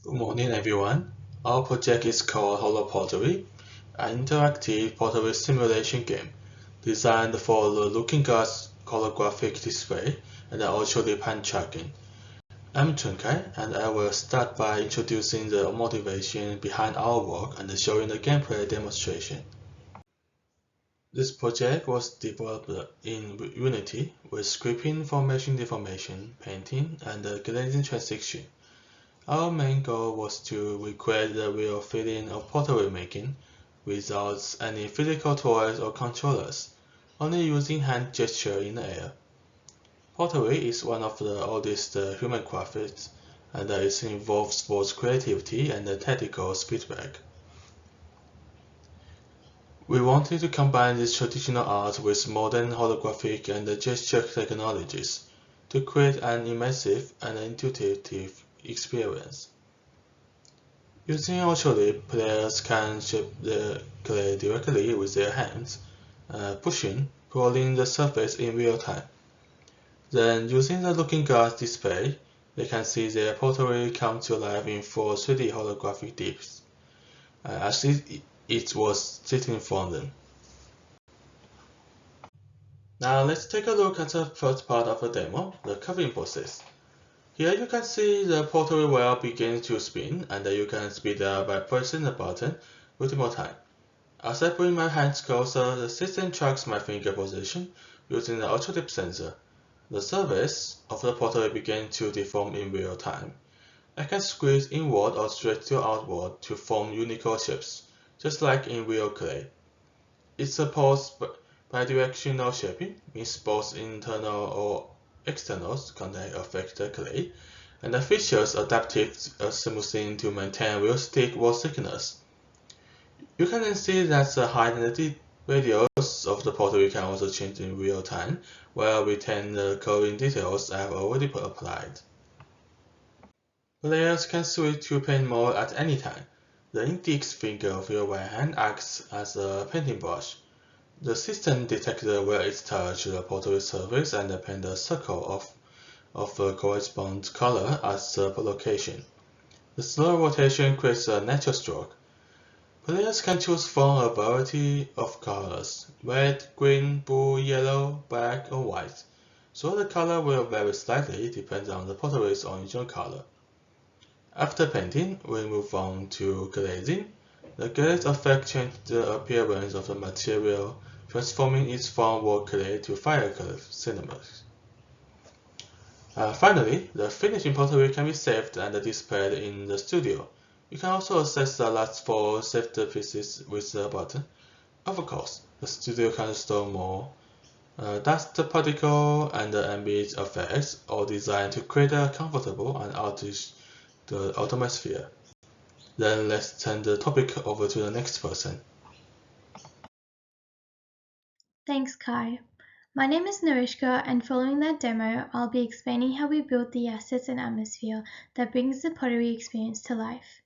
Good morning, everyone. Our project is called HoloPottery, an interactive pottery simulation game designed for the Looking Glass holographic display and the ultra-deep hand tracking. I'm Chunkai, and I will start by introducing the motivation behind our work and showing the gameplay demonstration. This project was developed in Unity with scripting, formation deformation, painting, and glazing transition. Our main goal was to recreate the real feeling of pottery making without any physical toys or controllers, only using hand gesture in the air. Pottery is one of the oldest human crafts, and it involves both creativity and technical feedback. We wanted to combine this traditional art with modern holographic and gesture technologies to create an immersive and intuitive experience. Using Ultraleap, players can shape the clay directly with their hands, pushing, pulling the surface in real time. Then, using the Looking Glass display, they can see their pottery come to life in full 3D holographic depths, as it was sitting in front of them. Now let's take a look at the first part of the demo, the carving process. Here you can see the pottery wheel begins to spin, and you can speed up by pressing the button multiple times. As I bring my hands closer, the system tracks my finger position using the ultra-deep sensor. The surface of the pottery begins to deform in real time. I can squeeze inward or stretch to outward to form unique shapes, just like in real clay. It supports bidirectional shaping, means both internal or external contact affect the clay, and the features adaptive smoothing to maintain realistic wall thickness. You can then see that the height and the radius of the pottery can also change in real time, while retain the curving details I have already applied. Players can switch to paint mode at any time. The index finger of your right hand acts as a painting brush. The system detects where it touches the pottery surface and paints a circle of the corresponding color at the location. The slow rotation creates a natural stroke. Players can choose from a variety of colors: red, green, blue, yellow, black, or white, so the color will vary slightly depending on the pottery's original color. After painting, we move on to glazing. The glaze effect changes the appearance of the material, transforming it from raw clay to fire-colored cinemas. Finally, the finishing pottery can be saved and displayed in the studio. You can also access the last 4 saved pieces with the button. Of course, the studio can store more dust particle and ambient effects, all designed to create a comfortable and artistic atmosphere. Then let's turn the topic over to the next person. Thanks, Kai. My name is Narishka, and following that demo, I'll be explaining how we built the assets and atmosphere that brings the pottery experience to life.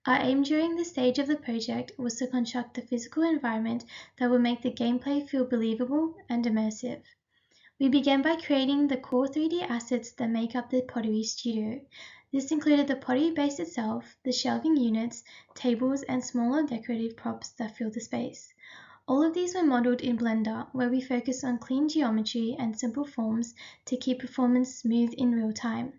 Our aim during this stage of the project was to construct a physical environment that would make the gameplay feel believable and immersive. We began by creating the core 3D assets that make up the pottery studio. This included the pottery base itself, the shelving units, tables, and smaller decorative props that fill the space. All of these were modeled in Blender, where we focus on clean geometry and simple forms to keep performance smooth in real time.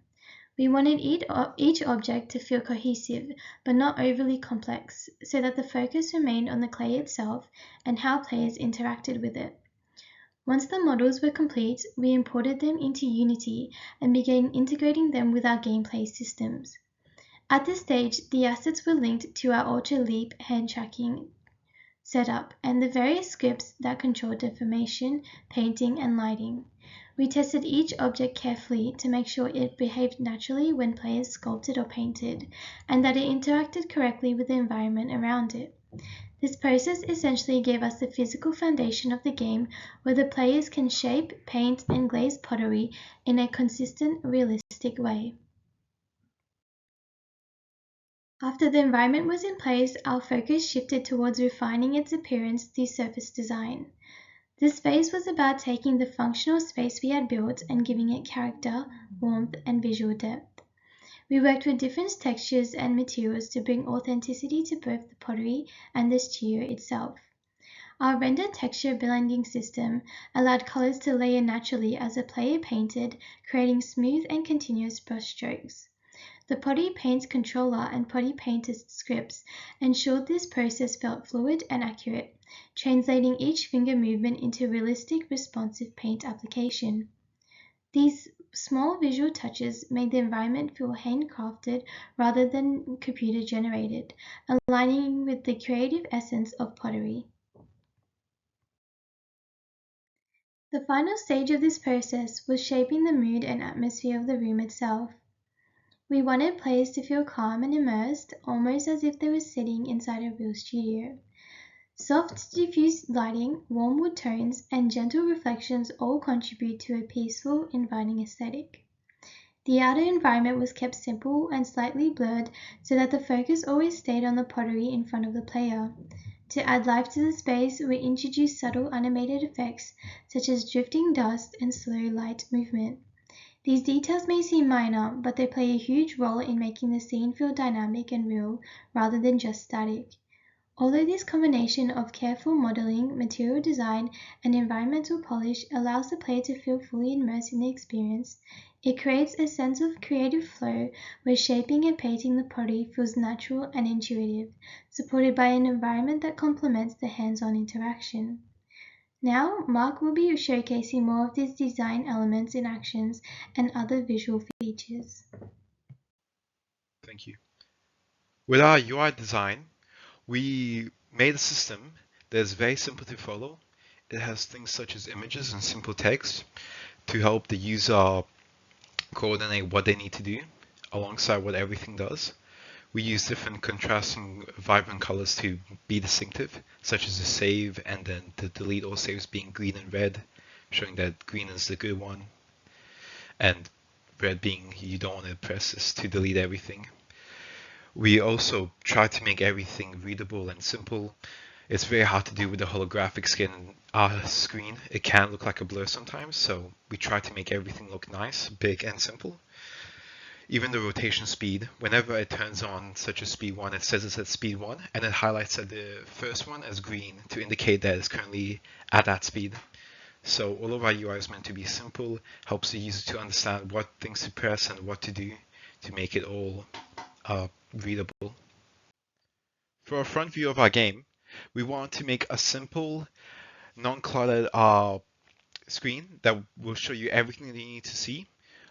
We wanted each object to feel cohesive, but not overly complex, so that the focus remained on the clay itself and how players interacted with it. Once the models were complete, we imported them into Unity and began integrating them with our gameplay systems. At this stage, the assets were linked to our Ultraleap hand tracking setup and the various scripts that control deformation, painting, and lighting. We tested each object carefully to make sure it behaved naturally when players sculpted or painted, and that it interacted correctly with the environment around it. This process essentially gave us the physical foundation of the game, where the players can shape, paint, and glaze pottery in a consistent, realistic way. After the environment was in place, our focus shifted towards refining its appearance through surface design. This phase was about taking the functional space we had built and giving it character, warmth, and visual depth. We worked with different textures and materials to bring authenticity to both the pottery and the studio itself. Our render texture blending system allowed colors to layer naturally as the player painted, creating smooth and continuous brushstrokes. The Potty Paint controller and Potty Painter scripts ensured this process felt fluid and accurate, translating each finger movement into realistic, responsive paint application. These small visual touches made the environment feel handcrafted rather than computer generated, aligning with the creative essence of pottery. The final stage of this process was shaping the mood and atmosphere of the room itself. We wanted players to feel calm and immersed, almost as if they were sitting inside a real studio. Soft, diffuse lighting, warm wood tones, and gentle reflections all contribute to a peaceful, inviting aesthetic. The outer environment was kept simple and slightly blurred so that the focus always stayed on the pottery in front of the player. To add life to the space, we introduced subtle animated effects such as drifting dust and slow light movement. These details may seem minor, but they play a huge role in making the scene feel dynamic and real rather than just static. Although this combination of careful modeling, material design, and environmental polish allows the player to feel fully immersed in the experience, it creates a sense of creative flow where shaping and painting the pottery feels natural and intuitive, supported by an environment that complements the hands-on interaction. Now, Mark will be showcasing more of these design elements in actions and other visual features. Thank you. With our UI design, we made a system that is very simple to follow. It has things such as images and simple text to help the user coordinate what they need to do alongside what everything does. We use different contrasting vibrant colors to be distinctive, such as the save and then the delete all saves being green and red, showing that green is the good one, and red being you don't want to press this to delete everything. We also try to make everything readable and simple. It's very hard to do with the holographic skin on our screen. It can look like a blur sometimes, so we try to make everything look nice, big and simple. Even the rotation speed, whenever it turns on, such as speed 1, it says it's at speed 1, and it highlights at the first one as green to indicate that it's currently at that speed. So all of our UI is meant to be simple, helps the user to understand what things to press and what to do to make it all readable. For a front view of our game, we want to make a simple, non-cluttered screen that will show you everything that you need to see,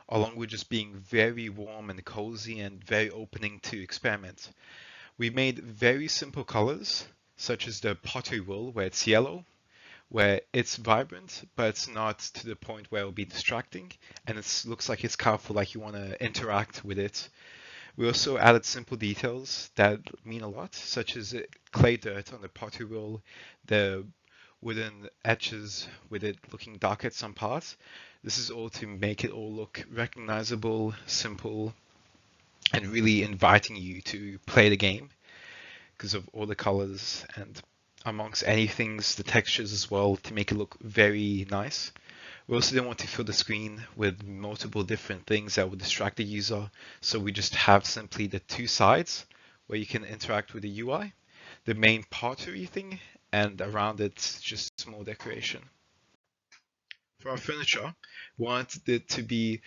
along with just being very warm and cozy and very opening to experiment. We made very simple colors, such as the pottery wool, where it's yellow, where it's vibrant, but it's not to the point where it'll be distracting, and it looks like it's colorful, like you want to interact with it. We also added simple details that mean a lot, such as clay dirt on the pottery wool, the wooden edges with it looking dark at some parts. This is all to make it all look recognizable, simple, and really inviting you to play the game because of all the colors and amongst anything, the textures as well to make it look very nice. We also didn't want to fill the screen with multiple different things that would distract the user, so we just have simply the two sides where you can interact with the UI, the main pottery thing, and around it just small decoration. For our furniture, we wanted it to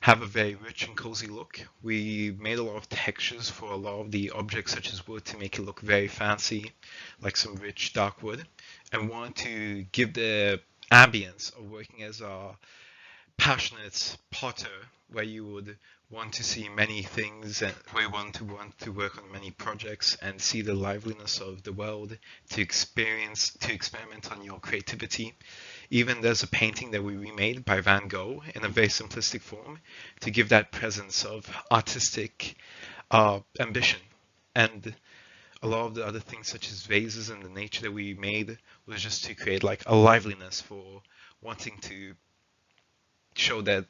have a very rich and cozy look. We made a lot of textures for a lot of the objects such as wood to make it look very fancy, like some rich dark wood, and wanted to give the ambience of working as a passionate potter where you would want to see many things and where you want to work on many projects and see the liveliness of the world, to experiment on your creativity. Even there's a painting that we remade by Van Gogh in a very simplistic form to give that presence of artistic ambition. And a lot of the other things such as vases and the nature that we made was just to create like a liveliness for wanting to show that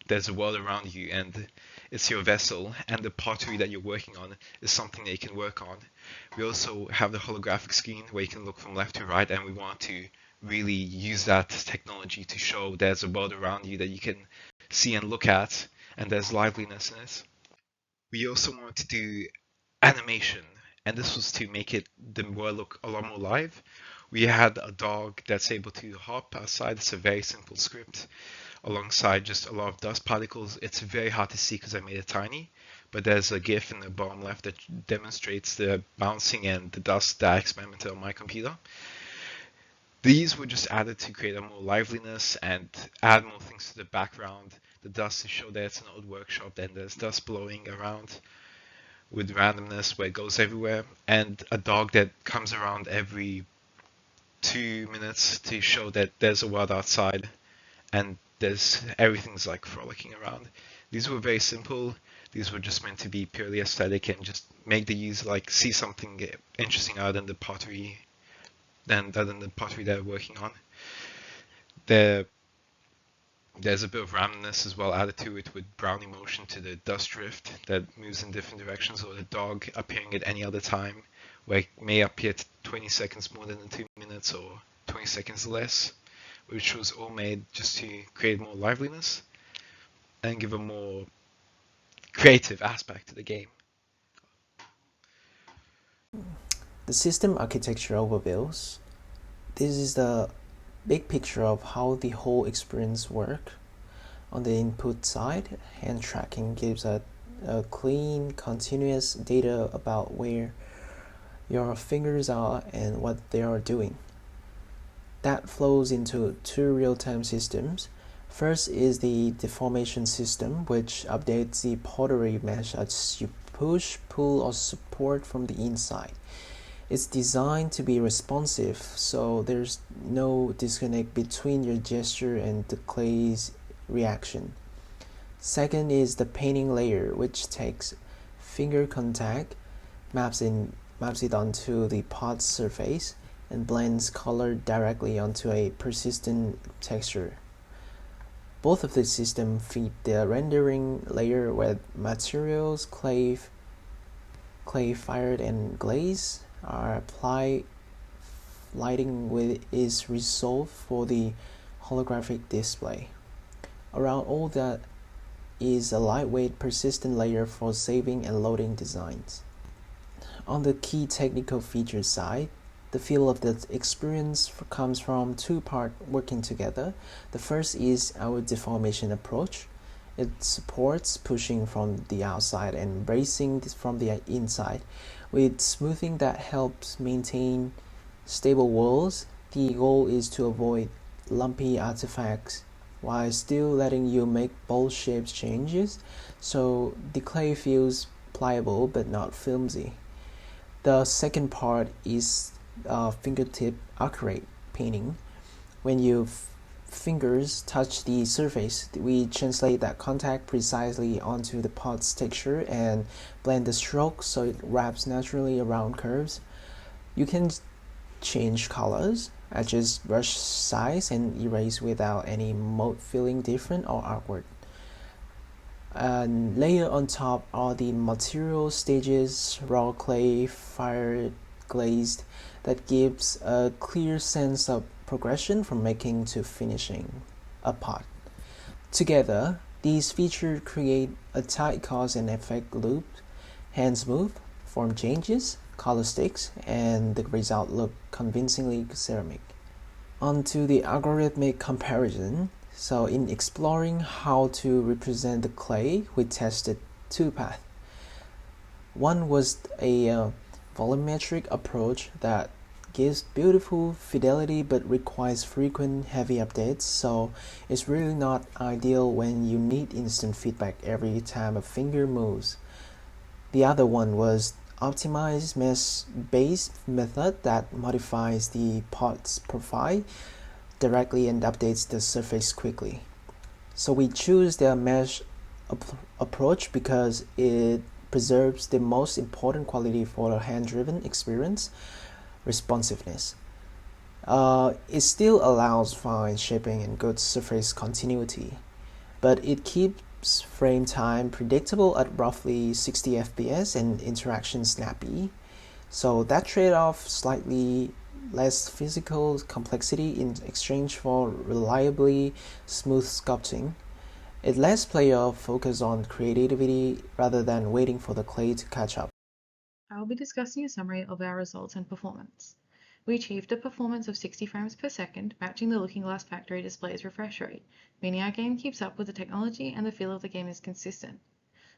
there's a world around you and it's your vessel, and the pottery that you're working on is something that you can work on. We also have the holographic screen where you can look from left to right, and we want to really use that technology to show there's a world around you that you can see and look at, and there's liveliness in it. We also wanted to do animation, and this was to make the world look a lot more live. We had a dog that's able to hop outside. It's a very simple script alongside just a lot of dust particles. It's very hard to see because I made it tiny, but there's a GIF in the bottom left that demonstrates the bouncing and the dust that I experimented on my computer. These were just added to create a more liveliness and add more things to the background. The dust to show that it's an old workshop, and there's dust blowing around with randomness where it goes everywhere, and a dog that comes around every 2 minutes to show that there's a world outside and everything's like frolicking around. These were very simple. These were just meant to be purely aesthetic and just make the user like see something interesting out in the pottery than the pottery they're working on. There's a bit of randomness as well added to it with brownie motion to the dust drift that moves in different directions, or the dog appearing at any other time, where it may appear 20 seconds more than the 2 minutes or 20 seconds less, which was all made just to create more liveliness and give a more creative aspect to the game. The system architecture overviews. This is the big picture of how the whole experience works. On the input side, hand tracking gives a clean, continuous data about where your fingers are and what they are doing. That flows into two real-time systems. First is the deformation system, which updates the pottery mesh as you push, pull, or support from the inside. It's designed to be responsive, so there's no disconnect between your gesture and the clay's reaction. Second is the painting layer, which takes finger contact, maps it onto the pot's surface, and blends color directly onto a persistent texture. Both of the systems feed the rendering layer where materials, clay fired and glaze are applied. Lighting is resolved for the holographic display. Around all that is a lightweight persistent layer for saving and loading designs. On the key technical features side, the feel of the experience comes from two parts working together. The first is our deformation approach. It supports pushing from the outside and bracing from the inside. With smoothing that helps maintain stable walls, the goal is to avoid lumpy artifacts while still letting you make bold shapes changes, so the clay feels pliable but not flimsy. The second part is fingertip accurate painting. When your fingers touch the surface, we translate that contact precisely onto the pot's texture and blend the strokes so it wraps naturally around curves. You can change colors, adjust brush size, and erase without any mold feeling different or awkward. And layer on top are the material stages, raw clay, fired, glazed, that gives a clear sense of progression from making to finishing a pot. Together, these features create a tight cause and effect loop. Hands move, form changes, color sticks, and the result look convincingly ceramic. On to the algorithmic comparison. So in exploring how to represent the clay, we tested two paths. One was a volumetric approach that gives beautiful fidelity but requires frequent heavy updates, so it's really not ideal when you need instant feedback every time a finger moves. The other one was optimized mesh-based method that modifies the pot's profile directly and updates the surface quickly. So we choose the mesh approach because it preserves the most important quality for a hand-driven experience, responsiveness. It still allows fine shaping and good surface continuity, but it keeps frame time predictable at roughly 60 FPS and interaction snappy. So that trade-off, slightly less physical complexity in exchange for reliably smooth sculpting, It lets players focus on creativity rather than waiting for the clay to catch up. I will be discussing a summary of our results and performance. We achieved a performance of 60 frames per second, matching the Looking Glass Factory display's refresh rate, meaning our game keeps up with the technology and the feel of the game is consistent.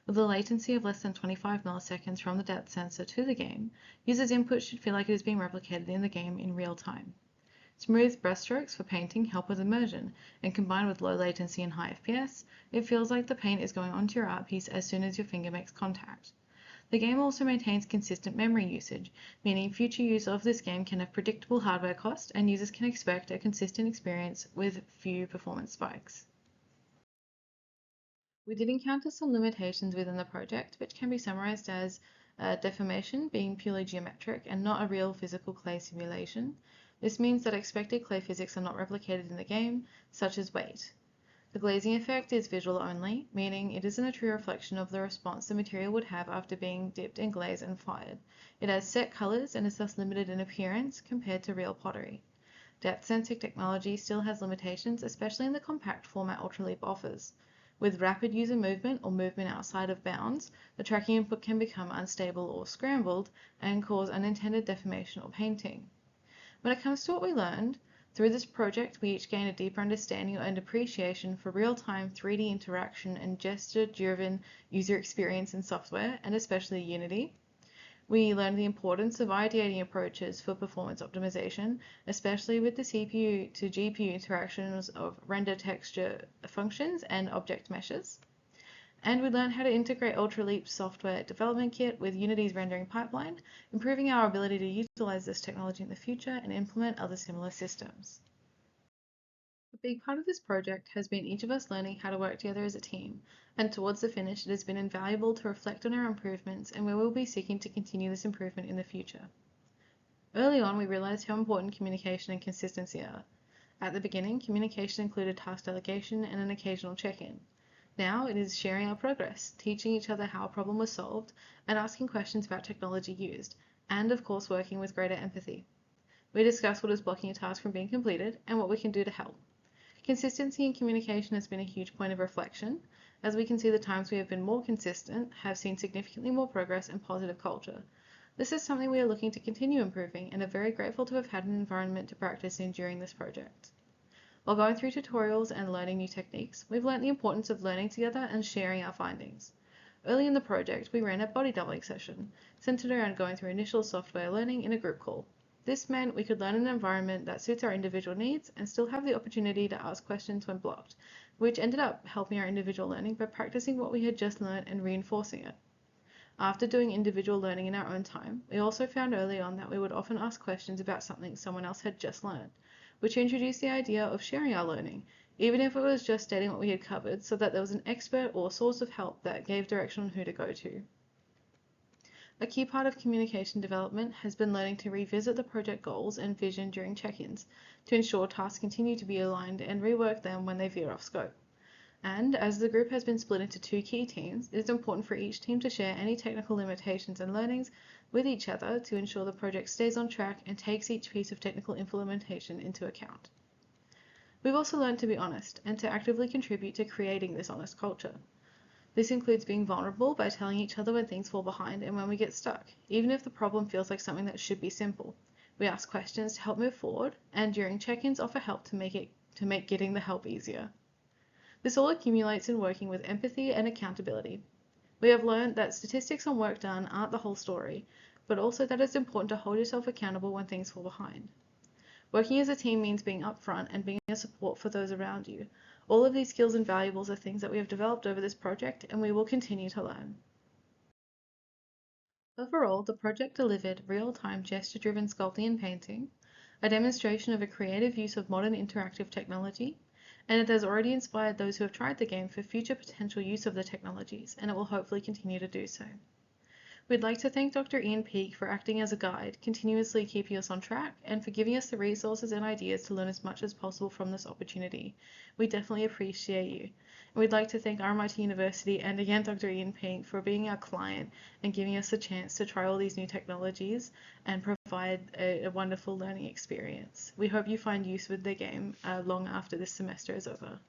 With a latency of less than 25 milliseconds from the depth sensor to the game, users' input should feel like it is being replicated in the game in real time. Smooth brushstrokes for painting help with immersion, and combined with low latency and high FPS, it feels like the paint is going onto your art piece as soon as your finger makes contact. The game also maintains consistent memory usage, meaning future use of this game can have predictable hardware cost and users can expect a consistent experience with few performance spikes. We did encounter some limitations within the project, which can be summarized as deformation being purely geometric and not a real physical clay simulation. This means that expected clay physics are not replicated in the game, such as weight. The glazing effect is visual only, meaning it isn't a true reflection of the response the material would have after being dipped in glaze and fired. It has set colors and is thus limited in appearance compared to real pottery. Depth sensing technology still has limitations, especially in the compact format Ultraleap offers. With rapid user movement or movement outside of bounds, the tracking input can become unstable or scrambled and cause unintended deformation or painting. When it comes to what we learned, through this project we each gained a deeper understanding and appreciation for real-time 3D interaction and gesture-driven user experience in software, and especially Unity. We learned the importance of ideating approaches for performance optimization, especially with the CPU to GPU interactions of render texture functions and object meshes. And we learned how to integrate Ultraleap's software development kit with Unity's rendering pipeline, improving our ability to utilize this technology in the future and implement other similar systems. A big part of this project has been each of us learning how to work together as a team, and towards the finish it has been invaluable to reflect on our improvements, and we will be seeking to continue this improvement in the future. Early on, we realized how important communication and consistency are. At the beginning, communication included task delegation and an occasional check-in. Now it is sharing our progress, teaching each other how a problem was solved, and asking questions about technology used, and of course working with greater empathy. We discuss what is blocking a task from being completed and what we can do to help. Consistency in communication has been a huge point of reflection, as we can see the times we have been more consistent have seen significantly more progress and positive culture. This is something we are looking to continue improving and are very grateful to have had an environment to practice in during this project. While going through tutorials and learning new techniques, we've learnt the importance of learning together and sharing our findings. Early in the project, we ran a body doubling session, centered around going through initial software learning in a group call. This meant we could learn in an environment that suits our individual needs and still have the opportunity to ask questions when blocked, which ended up helping our individual learning by practicing what we had just learned and reinforcing it. After doing individual learning in our own time, we also found early on that we would often ask questions about something someone else had just learned, which introduced the idea of sharing our learning, even if it was just stating what we had covered, so that there was an expert or source of help that gave direction on who to go to. A key part of communication development has been learning to revisit the project goals and vision during check-ins to ensure tasks continue to be aligned and rework them when they veer off scope. And as the group has been split into two key teams, it is important for each team to share any technical limitations and learnings with each other to ensure the project stays on track and takes each piece of technical implementation into account. We've also learned to be honest and to actively contribute to creating this honest culture. This includes being vulnerable by telling each other when things fall behind and when we get stuck, even if the problem feels like something that should be simple. We ask questions to help move forward, and during check-ins offer help to make getting the help easier. This all accumulates in working with empathy and accountability. We have learned that statistics on work done aren't the whole story, but also that it's important to hold yourself accountable when things fall behind. Working as a team means being upfront and being a support for those around you. All of these skills and valuables are things that we have developed over this project, and we will continue to learn. Overall, the project delivered real-time gesture-driven sculpting and painting, a demonstration of a creative use of modern interactive technology, and it has already inspired those who have tried the game for future potential use of the technologies, and it will hopefully continue to do so. We'd like to thank Dr. Ian Peake for acting as a guide, continuously keeping us on track, and for giving us the resources and ideas to learn as much as possible from this opportunity. We definitely appreciate you. And we'd like to thank RMIT University and again Dr. Ian Peake for being our client and giving us a chance to try all these new technologies and provide a wonderful learning experience. We hope you find use with the game long after this semester is over.